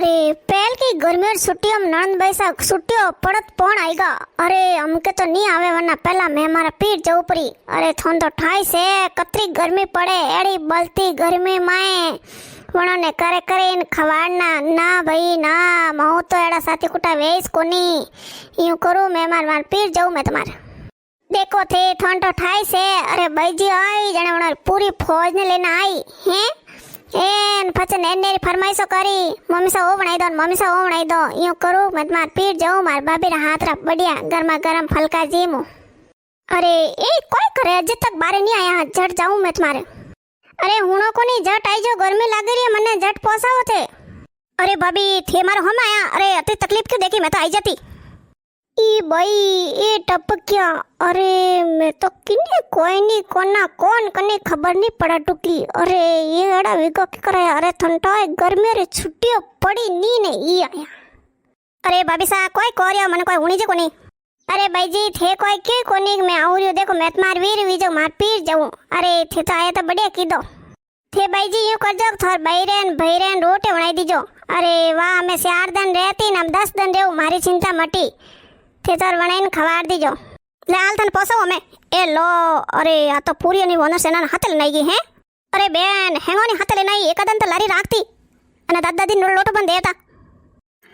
अरे पहल की गर्मी छुट्टियों में नंद बैसा छुट्टियों पड़त पौन आएगा। अरे हमके तो नहीं आवे वरना पहला मैं हमारा पीठ जाऊ परी। अरे थोन तो ठाई से कतरी गर्मी पड़े एड़ी बलती गर्मी माए वणोने करे करे इन खवाड़ना ना भाई ना मऊ तो एड़ा साथी कुटा वेस कोनी यूं करूं मैं मार पीठ जाऊ मैं तुम्हारे देखो थे थोन तो ठाई से। अरे भाई जी आई जने वणो पूरी फौज ने लेना आई हैं एन પછી નેનેરી ફરમાઈશો કરી મમ્મી સા ઓ બનાઈ દો મમ્મી સા ઓ બનાઈ દો યો કરું મત માર પીટ જાઉં માર બાબી રા હાથ રા બડિયા ગરમા ગરમ ફલકા જીમું। अरे ए कोई करे अजे तक बारे नहीं आया झट जाऊं मैं तुम्हारे। अरे हुणो को नहीं झट आई जो गर्मी लागी रही है मने झट पोसाओ थे। अरे भाभी थे मारो हम आया। अरे अति तकलीफ क्यों देखी मैं तो आई जाती ई भाई ए टपक्या। अरे मैं तो किन्ने कोई नहीं कोना कौन कने खबर नहीं पड़ा टुकी। अरे ये एड़ा विगो के करे। अरे ठंडा गर्मी रे छुट्टियों पड़ी नी ने ई आया। अरे भाभी सा कोई कोरिया मन कोई हुणी जे कोनी। अरे भाई जी थे कोई के कोनी मैं आऊ रियो देखो मैं तुम्हार वीर विजो मार पीर जाऊं। अरे थे तो आया तो बढ़िया की दो थे भाई जी यूं कर जो थोर भैरेन रोटे बनाई दीजो। अरे वाह मैं 4 दिन रहती ना 10 दिन रहूं मारी चिंता मटी थे तर वणाइन खवाड़ दीजो ले हाल तन पोसाओ में ए लो। अरे आ तो पूरी ની વોનર સેના હાથે લઈ ગઈ હે। અરે બેન હેંગોની હાથે લઈ નઈ એકદમ તો લારી રાખતી અને દાદાજી નો લોટો પણ દેતા।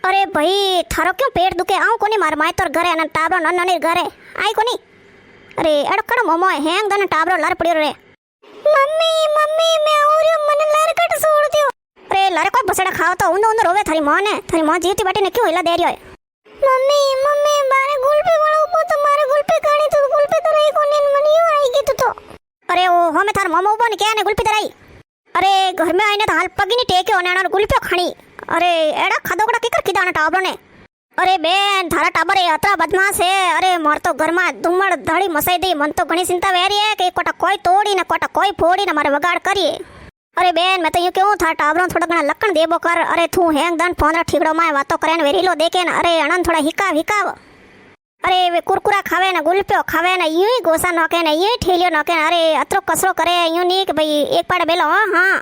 અરે ભાઈ થારો ક્यों પેટ દુખે આઉ કોની માર માય તોર ઘરે અને ટાબરો નનની ઘરે આઈ કોની। અરે અડકડ મોમો હેંગ દને ટાબરો લર પડ્યો રે મમ્મી મે આઉ રહ્યો મને લર કટ છોડ દયો। અરે લર કોઈ બસડા ખાવ તો ઊંધો રોવે થારી મોં જીતી બાટીને ક્यों હિલા દે રહ્યો। मम्मी बारे गुलपी बड़ा ऊपर तो मारे गुलपी खानी तो गुलपी तो रही कोनी मन यूं आई की तो। अरे ओ हो मैं थार मोमो बन क्या ने गुलपी तराई। अरे घर में आईने तो हाल पगी नहीं टेके ओने अन गुलपी खानी। अरे एड़ा खदोकड़ा की कर किदाना टाबरो ने। अरे बेन थारा टाबर ए अतरा बदमाश है। अरे मोर तो घर में धुमड़ धड़ी मसाई दी मन तो घणी चिंता वेरी है कि कोटा कोई तोड़ी ने कोटा कोई फोड़ी ने मारे वगाड़ करिए। अरे बेन मैं तो यूं क्यों था टाबरो थोड़ा घना लक्कन देबो कर। अरे तू हैंग दन फोंदरा ठीकड़ो में वातो करे ने वेरीलो देखे न। अरे अनन थोड़ा हिकाव। अरे वे कुरकुरा खावे न गुलप्यो खावे न यूं ही गोसा नोके न यूं ही ठेलियो नोके न। अरे अतरो कसरो करे यूं नहीं कि भाई एक पाड़े बेलो हां।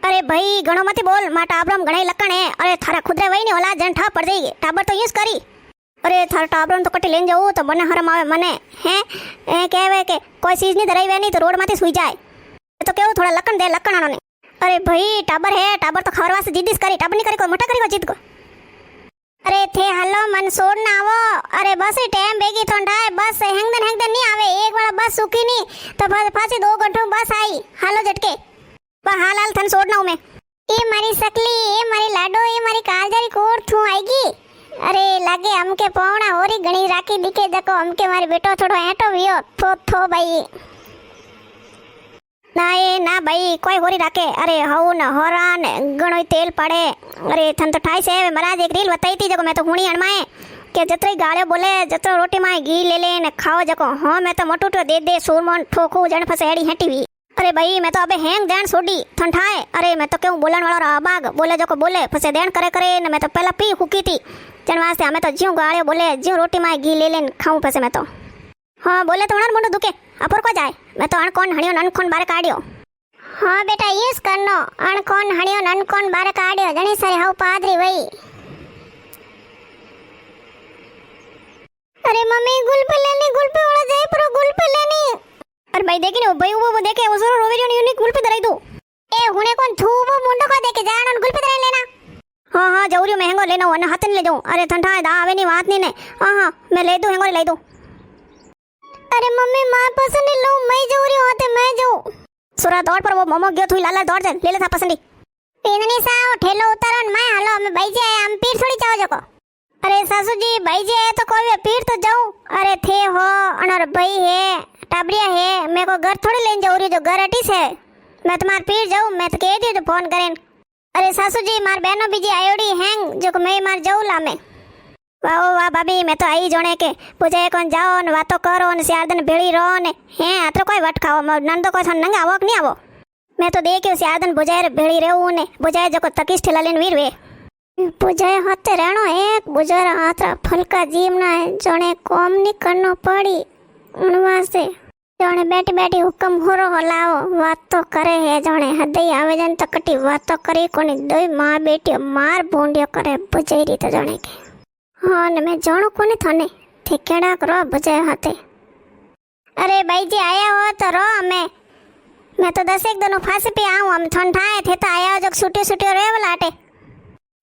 अरे भाई घणो मत बोल मा टाबरम घणे लक्कन है। अरे थारा खुदरे वही ने ओला जन ठा पड़ जाएगी टाबर तो यूं करी। अरे थार टाबरम तो कटी लेन जाऊं तो बने हरम आवे मने हैं ए कहवे के कोई चीज नहीं धराई वे नहीं तो रोड माथे सुई जाए तो केवो थोड़ा लक्कन दे लक्कन आनो ने। अरे भाई टाबर है टाबर तो खबर वास्ते जिद्दीस करी टाबर नहीं करी कोई मोटा करी को जिद को। अरे थे हलो मन सोड़ ना आवो। अरे बस टाइम बेगी ठंडा है बस हेंगदन नहीं आवे एक वाला बस सुकी नहीं तो फासी 2 घंटों बस आई हालो झटके पर हाल थन सोड़ ना मैं ए मारी सकली ए मारी लाडो ए मारी कालजारी कोर थू आएगी। अरे लागे हमके पौना होरी घणी राखी दिखे जको हमके मारी बेटो थोड़ो ऐटो वियो थो भाई ना भाई कोई होरी राखे। अरे हऊ न होरा ने घणो तेल पड़े। अरे थन तो ठाई से महाराज एक रील बताई थी जको मैं तो हुणी अणमाए के जतरो गाड़े बोले जतरो रोटी माए घी ले ले ने खाओ जको हां मैं तो मोटूटो दे सूरमोन ठोकू जण फसे एड़ी हेटी हुई। अरे भाई मैं तो अबे हैंग देन सोडी थन ठाए। अरे मैं तो क्यों बोलन वाला रा बाग बोले जको बोले फसे देन करे ने मैं तो पहला पी हुकी थी जन वास्ते हमें तो ज्यों गाड़े बोले ज्यों रोटी माए घी ले लेन खाऊं फसे मैं तो हाँ बोले तो उणन मुंडो दुखे अपर को जाए मैं तो अणकोन हणियो ननकोन बारे काढियो। हाँ बेटा यूज करनो अणकोन हणियो ननकोन बारे काढियो जणी सारी हाउ पादरी वई। अरे मम्मी गुलपी वाला जाई पर गुलपी लेनी। अरे भाई देखी ने भाई वो देखे वो जरूर रोवे जो यूनिक गुलपी दराई दो ए हुणे कोन थू वो मुंडो को देखे जाणन गुलपी दराई लेना। हाँ जरूरी महंगो लेना हो हाथ ले जाऊं। अरे ठंडा है दा आवे नहीं बात नहीं ने हाँ मैं ले दूं हेंगो ले दूं। अरे मम्मी मां पसंद लो मैं जरूरी होते मैं जाऊं सुरा दौड़ पर वो मोमो गयो थू लाला दौड़ जा ले ले था पसंदी पेननी साओ ठेलो उतारन मैं हालो हम भाई जी हम पीर थोड़ी जाओ जको। अरे सासू जी भाई जी है तो कोई पीर तो जाऊं। अरे थे हो अनर भाई है टाबरिया है मैं को घर थोड़ी लेन जाऊं री जो घर अटीस है मैं तुम्हार पीर जाऊं मैं तो कह दियो तो फोन करें। अरे सासू जी मार बहनो बीजी आयोडी हैंग जो मैं मार जाऊं लामे वाह भाभी मैं तो आई जोने के पूजे कौन जाओ ने वातो करो ने 4 दिन भेड़ी रहो ने हैं आतरो कोई वट खाओ नंदो कोई थन नंगा आवो नहीं आवो मैं तो देखे 4 दिन बुझाए भेड़ी रहूं ने बुझाए जको तकिस ठेला लेन वीर वे बुझाए हाथे रहनो एक बुझारा हाथरा फलका जीव ना है जोने कॉम नहीं करनो पड़ी उन वास्ते જાણે બેટી બેટી હુકમ હોરો હલાવો વાત તો કરે હે જાણે હૃદય આવે જાને તો કટી વાતો કરી કોની દોય માં બેટીઓ માર ભૂંડિયો કરે બજાઈ રીતે જાણે કે હા ને મેં જાણું કોને થને તે કેડા કરો બજાય હાથે અરે બાઈજી આયા હો તો રો मैं तो 10 एक दिनों फांसी पे आऊं हम ठंडा थे तो आया जो छुट्टी रेव लाटे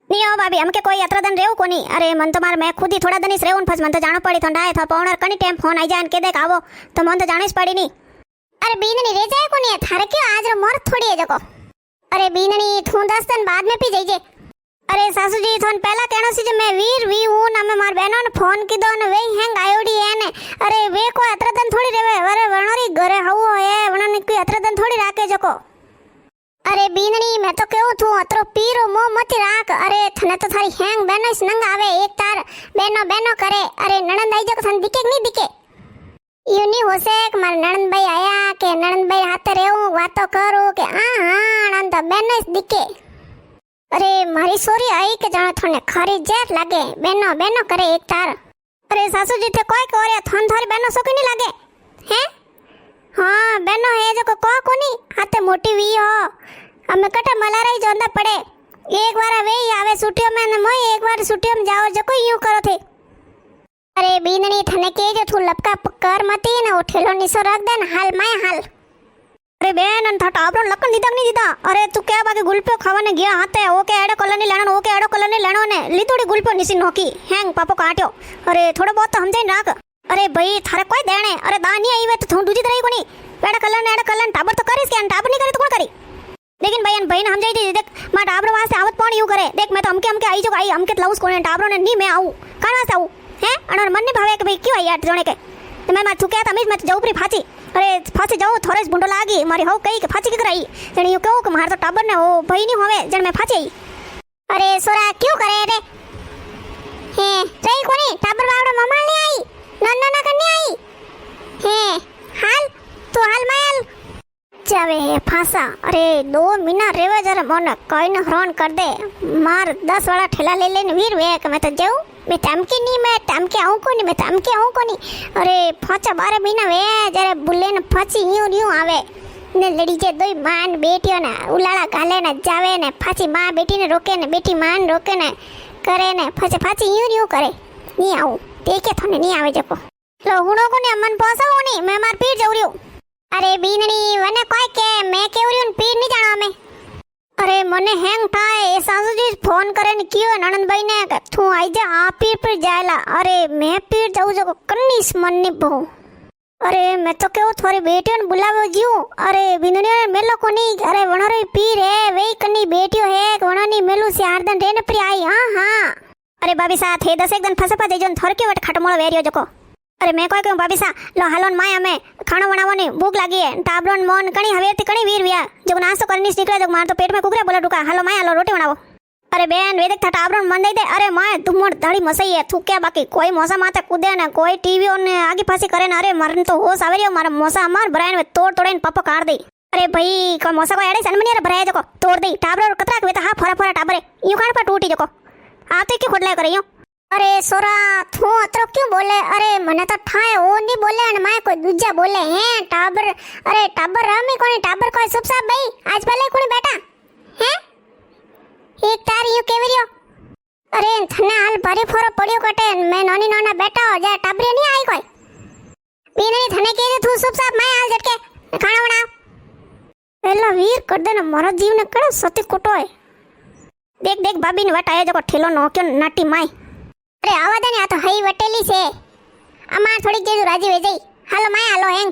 नहीं हो भाभी हमके कोई अत्र दिन रेव कोनी अरे मन तो मार मैं खुद ही थोड़ा दिन इस रेवन फस मन तो जानो पड़ी ठंडा था पौनर कनी टाइम फोन आई जान के देख आवो तो मन तो जाने पड़ी नहीं अरे बीननी रे जाए कोनी थारे क्यों आज रो मोर थोड़ी है जको अरे बीननी थू 10 दिन बाद में पी जाइए अरे सासू जी थोन पहला कहनो सी जो मैं वीर वी हूं ना मैं मार बहनों ने फोन की दो ने वे हैंग आयोडी है ने अरे वे कोई अत्र दिन थोड़ी रेवे अरे वणोरी घरे हवो है वणने कोई अत्र दिन थोड़ी राखे जको अरे बीननी मैं तो कहूं तू अतरो पीरो मो मती राख अरे थने तो थारी हैंग बहनों नंग आवे एक तार बहनो करे अरे नणंद आई जको थन दिखे नहीं दिखे यूं नहीं हो से कि मार नणंद भाई आया के नणंद भाई हाथे रहूं बातो करूं के हां नणंद बहनों दिखे अरे मारी सोरी आई के जाने थोने खरी जेट लागे बहनो करे एक तार अरे सासू जी थे कोई कोरे थन थारी बहनो सो नहीं लागे हैं हाँ बहनो है जो को कोनी हाथे मोटी वी हो हमें कटे मलाराई जोंदा पड़े एक बार वे आवे छुट्टियों में न मोय एक बार छुट्टियों में जाओ जो कोई यूं करो थे अरे बीननी थने के जो थू लपका कर मती ने वो ठेलो निसो रख दे न हाल माय हाल अरे बेन अन थाटा आपरो लकन दीदा नहीं दीदा अरे तू क्या बाकी गुलपो खावाने गया हाथे ओके एडो कलनी लेनो ओके एडो कलनी लेनो ने लीतोड़ी गुलपो निसी नोकी हैंग पापो काट्यो अरे थोड़ा बहुत तो समझाई राख अरे भाई थारे कोई देणे अरे दानी आई वे तो थू दूजी तरह कोनी एडो कलन टाबर तो करिस के टाबर नहीं करे तो कौन करी लेकिन भाई ने समझाई दी देख मैं टाबर वास्ते आवत पण यूं करे देख मैं तो हमके आई जो आई हमके लउस कोने टाबरो ने नहीं मैं आऊं कान वास्ते आऊं हैं अनर मन ने भावे के भाई क्यों आई यार जोने के तो मैं थूके तमीज मैं जाऊ परी फाची अरे फांसी जाओ थोड़े बुंडो लागी मारी हो कही के फांसी की कराई जण यू कहू के मार तो टाबर ने ओ भाई नहीं होवे जण मैं फांसी आई अरे सोरा क्यों करे रे हे रही कोनी टाबर बावड़ो ममाल ने आई नन्ना करने आई हे हाल तो हाल मायल जावे हे फांसा अरे 2 महीना रेवे जरा मोने कोई न हरोन कर दे मार 10 वाला ठेला ले लेने वीर वे के मैं तो जाऊं मैं टामके नहीं मैं टामके आऊं कोनी मैं टामके आऊं कोनी अरे 5-12 महीना वे जरे बुले ने फांसी यूं आवे ने लड़ी जे दोई मान बेटियों ने उलाला गाले ने जावे ने फांसी मां बेटी ने रोके ने बेटी मान रोके ने करे ने फांसी यूं करे नहीं आऊं देखे थने नहीं आवे जको लो हुणो कोने मन पोसावो नहीं मैं मार पीर जवरियो अरे बीननी वने कोई के मैं केवरियो पीर नहीं जानो में अरे मने हैंग थाए ए सासू जी फोन करे ने कियो ननंद भाई ने के तू आई जा आ पीर पर जायला अरे मैं पीर जाऊ जो कन्नीस मन नी बहु अरे मैं तो केव थोड़ी बेटियों ने बुलावे जीव अरे बिंदुनी ने मेलो कोनी अरे वणरे पीर है वे कन्नी बेटियो है वणनी मेलू से आर्दन रेन पर आई हां अरे भाभी साथ है 10 एक दिन फसपा देजो थरके वट खटमोळो वेरियो जको अरे मैं कोई कहूं भाभी सा लो हालोन माय हमें खाना बनावनी भूख लागी है टाबरोन मोन कणी हवेती कणी वीर विया जो नास्तो करनी निकले जो मार तो पेट में कुकरे बोला टुका हालो माय हालो रोटी बनावो अरे बेन वेदक था टाबरोन मन दे दे अरे माय तुम मोड़ धड़ी मसई है तू क्या बाकी कोई मोसा माथे कूदे ना कोई टीवी ने आगे फांसी करे ना अरे मरन तो होश आवे रियो मारा मोसा मार भरायन में तोड़ तोड़ेन पप्पो काट दे अरे भाई कोई मोसा को एड़े सनमनी रे भराय जको तोड़ दे टाबरो कतरा के ता हा फरा टाबरे यूं कान पर टूटी जको आते के खोडले करे यूं अरे सोरा तू अतरो क्यों बोले अरे मने तो ठाए ओ नहीं बोले अने माय कोई दूजा बोले हैं टाबर अरे टाबर रमी कोनी टाबर कोई सुप साहब भाई आज भले कोनी बेटा हैं एक तार यू केवरियो अरे थने हाल भरी फोरो पड़ियो कटे मैं नोनी नोना बेटा हो जा टाबरे नहीं आई कोई बीननी थने के तू सुप साहब माय हाल झटके खाना बनाओ पहला वीर कर देना मारा जीव ने कड़ो सती कुटो है देख भाभी ने वटाया जो ठेलो नोक्यो नाटी माय अरे आवा दे ने आ तो हई वटेली से अमार थोड़ी जेजू राजी वे जई हालो माय हालो हेंग